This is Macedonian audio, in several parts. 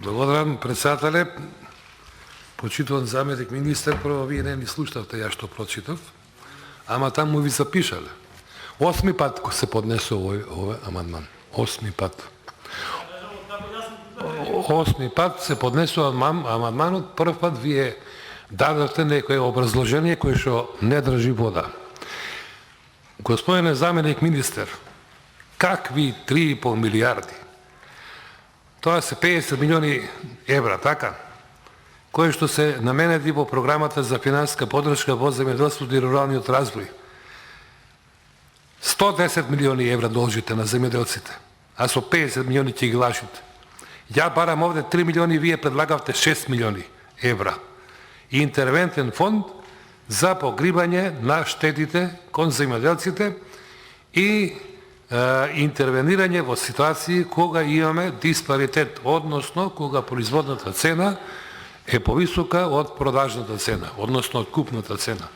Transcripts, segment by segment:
Благодарам, председателе. Почитуван заметник министер, прво вие не ни слушавте ја што прочитав, ама таму ви запишале. 8 пат се поднесе овој амандман. 8 пат. 8 пат се поднесува амандманот, прв пат вие дадовте некое образложение кое што не држи вода. Господине заменик министер, какви 3,5 милиарди? Тоа се 50 милиони евра, така? Кои што се наменети во програмата за финансиска поддршка во земјоделството и руралниот развој. 110 милиони евра должите на земјоделците, а со 50 милиони ќе ги лажите. Ја барам овде 3 милиони, вие предлагавте 6 милиони евра. Интервентен фонд за погрибање на штетите кон земјоделците и интервенирање во ситуации кога имаме диспаритет, односно кога производната цена е повисока од продажната цена, односно од купната цена.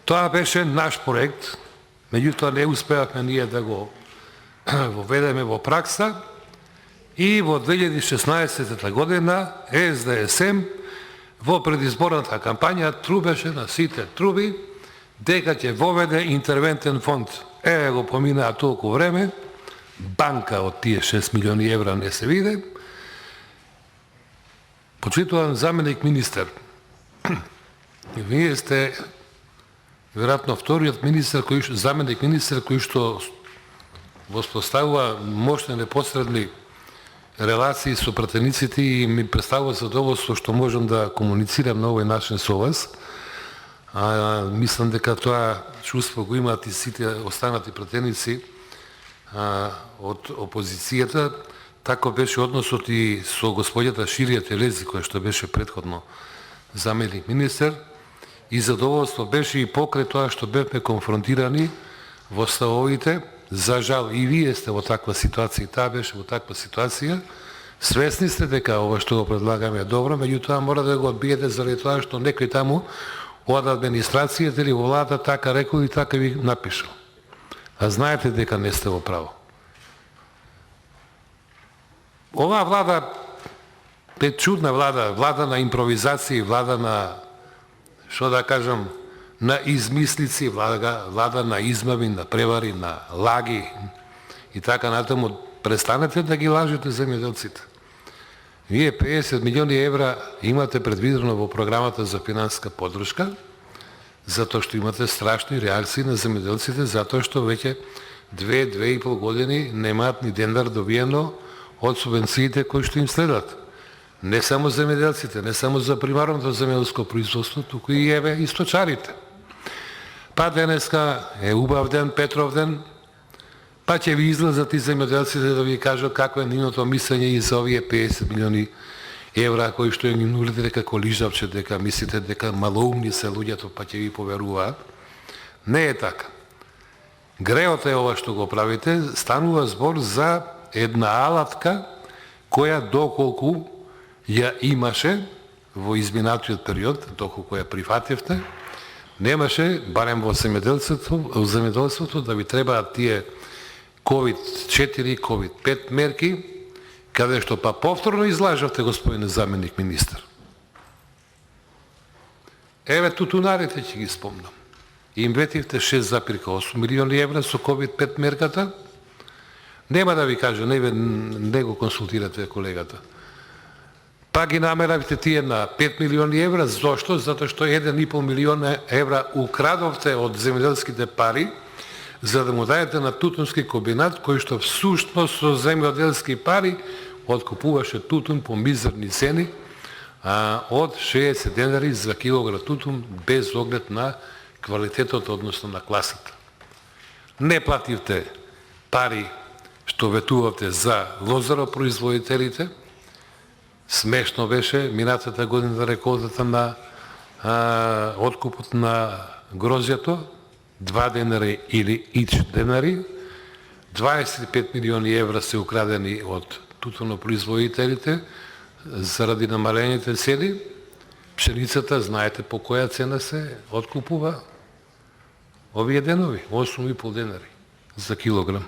Тоа беше наш проект, меѓутоа не успеавме ние да го воведеме во пракса и во 2016 година СДСМ во предизборната кампања трубеше на сите труби дека ќе воведе интервентен фонд. Еве го поминаа толку време, банка од тие 6 милиони евра не се виде. Почитуван заменик министер, вие сте веројатно вториот министер заменик министер кој што воспоставува мощни непосредни релации со пратениците и ми представува задоволство што можам да комуницирам на овој начин со вас. Мислам дека тоа чувство го имаат и сите останати пратеници од опозицијата. Тако беше односот и со господјата Ширија Телези, која што беше претходно заменик министер, и задоволство беше и покрај тоа што бевме конфронтирани во ставовите. За жал и вие сте во таква ситуација, и таа беше во таква ситуација. Свесни сте дека ова што го предлагаме е добро, меѓутоа мора да го одбиете заради тоа што некој таму од администрацијата или во владата така рекол и така ви напишал. А знаете дека не сте во право. Оваа влада е чудна влада, влада на импровизации, влада на, што да кажам, на измислици, влада на измами, на превари, на лаги и така натаму. Престанете да ги лажете земјоделците. Вие 50 милиони евра имате предвидено во програмата за финансиска поддршка, затоа што имате страшни реакции на земјоделците, затоа што веќе 2,5 години немаат ни денар добиено од субвенциите кои што им следат. Не само земјоделците, не само за примарното земјоделско производство, туку и еве и сточарите. Па денеска е убав ден, Петров ден, па ќе ви излезат и земјоделците да ви кажат какво е нивното мислење и за овие 50 милиони евра кои што ги нулите дека колижавче, дека мислите дека малоумни се луѓето, па ќе ви поверуваат. Не е така. Греот е ова што го правите, станува збор за една алатка која доколку ја имаше во изминатиот период, доколку ја прифативте, немаше, барем во земјоделството, да ви требаат тие COVID-4, COVID-5 мерки, каде што па повторно излажавте, господине заменик министер. Еве тутунарите ќе ги спомнам. Им ветивте 6,8 милиони евра со COVID-5 мерката. Нема да ви кажа, не го консултирате колегата. Па ги намеравте тие на 5 милиони евра. Зошто? Затоа што 1,5 милиона евра украдовте од земјоделските пари, за да му дајете на тутунски комбинат, кој што всушност со земјоделски пари откупуваше тутун по мизерни цени од 60 денари за килограм тутун, без оглед на квалитетот, односно на класата. Не плативте пари што ветувавте за лозаропроизводителите. Смешно беше минатата година реколтата на откупот на грозјето, 2 денари или ич денари, 25 милиони евра се украдени од тутунопроизводителите заради намалените цени. Пшеницата, знаете по која цена се откупува овие денови, 8,5 денари за килограм.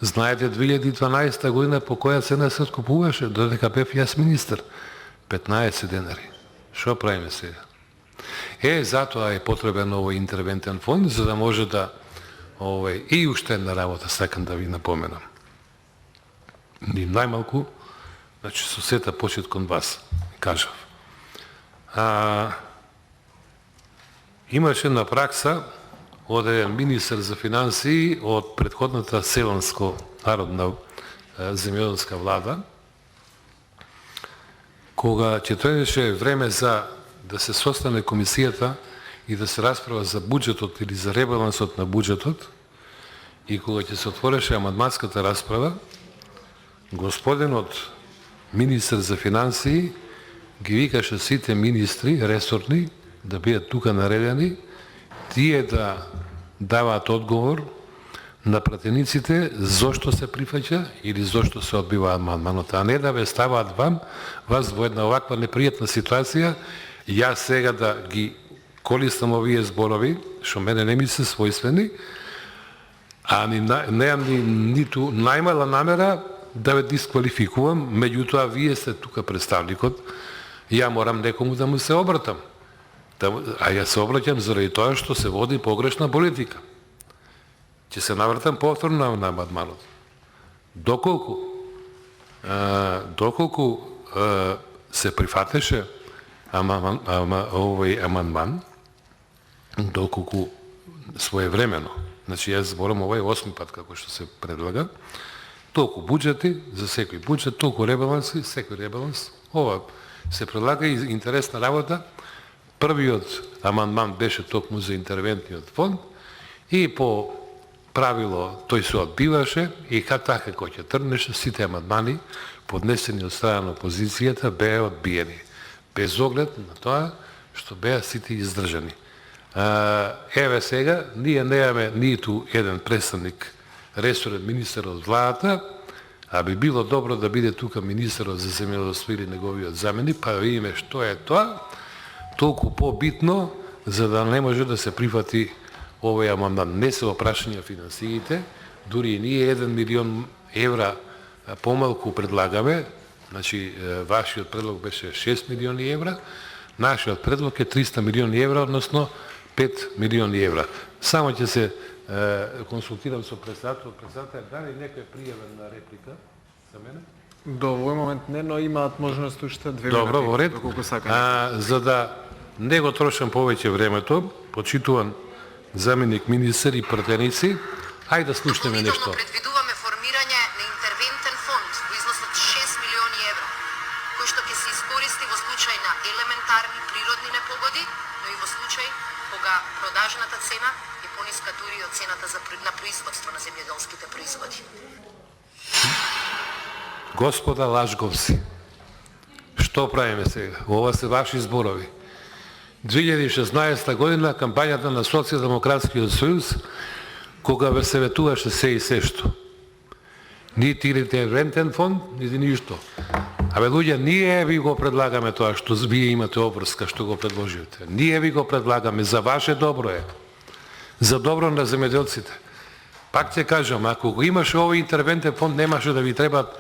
Знаете 2012 година по која цена се откупуваше, додека бев јас министер? 15 денари. Што правиме сега? Затоа е потребен овој интервентен фонд, за да може да и уште една работа сакам да ви напоменам. Ни најмалку, значи со сета почет кон вас, кажав. Имаше една пракса од еден министер за финансии од претходната Селенско народна земјоделска влада, кога ќе требаше време за да се состане комисијата и да се расправа за буџетот или за ребалансот на буџетот, и кога ќе се отвореше амандманската расправа, господинот министер за финансии ги викаше сите министри ресорни да бидат тука наредени, тие да даваат одговор на пратениците зошто се прифаќа или зошто се одбива амандманот, а не да ве ставаат вас во една оваква непријатна ситуација, јас сега да ги колистам овие зборови, што мене не ми се својствени, а немам ниту најмала намера да ве дисквалификувам, меѓутоа вие сте тука представникот, ја морам некому да му се обратам. А ја се обраќам заради тоа што се води погрешна политика. Ќе се навратам повторно на амандманот. Доколку се прифатеше овој амандман, доколку своевремено, значи јас зборам овој 8 пат како што се предлага, толку буџети за секој буџет, толку ребаланси, секој ребаланс, ова се предлага и интересна работа. Првиот амандман беше токму за интервентниот фонд и по правило тој се одбиваше и така како ќе тргнеше, сите амандмани поднесени од страна на опозицијата беа одбиени, без оглед на тоа што беа сите издржани. Еве сега, ние немаме ниту еден представник, ресорен министер од владата, а би било добро да биде тука министерот за земјоделство или неговиот заменик, па да видиме што е тоа, толку побитно, за да не може да се прифати овој амандман. Не се опрашања финансиите, дури и ние 1 милион евра помалку предлагаме, значи вашиот предлог беше 6 милиони евра, нашиот предлог е 300 милиони евра, односно 5 милиони евра. Само ќе се консултирам со председател, дали некој е пријавен на реплика за мене? До овој момент не, но имаат можност уште 2 минути. Добро, во ред. Доколку сакате. За да не го трошам повеќе времето, почитуван заменик министер и пратеници, ајде да слушнеме нешто. Предвидуваме формирање на интервентен фонд во износ од 6 милиони евра, кој што ќе се искористи во случај на елементарни природни непогоди, но и во случај кога продажната цена е пониска дури од цената на производство на земјоделските производи. Господа лажговци, што правиме сега? Ова се ваши зборови. 2016 година кампањата на Социјалдемократскиот сојуз, кога ве се ветуваше се и се што. Нити интервентен фонд, нити ништо. Абе луѓе, ние ви го предлагаме тоа што вие имате обврска што го предложивте. Ние ви го предлагаме, за ваше добро е. За добро на земјоделците. Пак ќе кажам, ако го имаше овој интервентен фонд, немаше да ви требат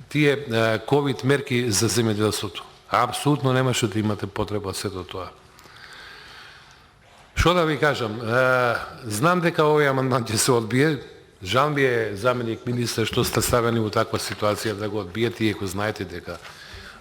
тие ковид мерки за земјоделството. Апсолутно немаше да имате потреба од сето тоа. Што да ви кажам, знам дека овој амандман ќе се одбие, жал ми е заменик министер што сте ставени во таква ситуација да го одбиете, иако знаете дека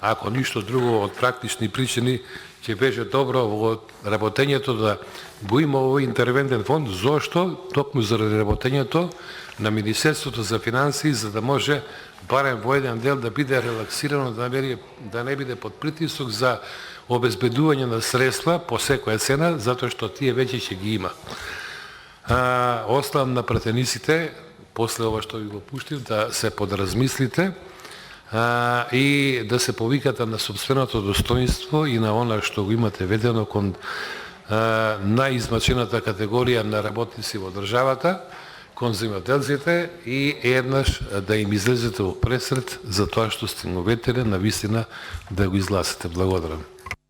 ако ништо друго од практични причини ќе беше добро во работењето да го има овој интервентен фонд. Зошто? Токму заради работењето на Министерството за финансии, за да може барем во еден дел да биде релаксирано, да не биде под притисок за обезбедување на средства по секоја цена, затоа што тие веќе ќе ги има. Оставам на пратениците, после ова што ви го пуштив, да се подразмислите и да се повикате на собственото достоинство и на она што го имате ведено кон најизмачената категорија на работници во државата, кон земјоделците, и еднаш да им излезете во пресред за тоа што сте го ветеле, на вистина да го изгласите. Благодарам.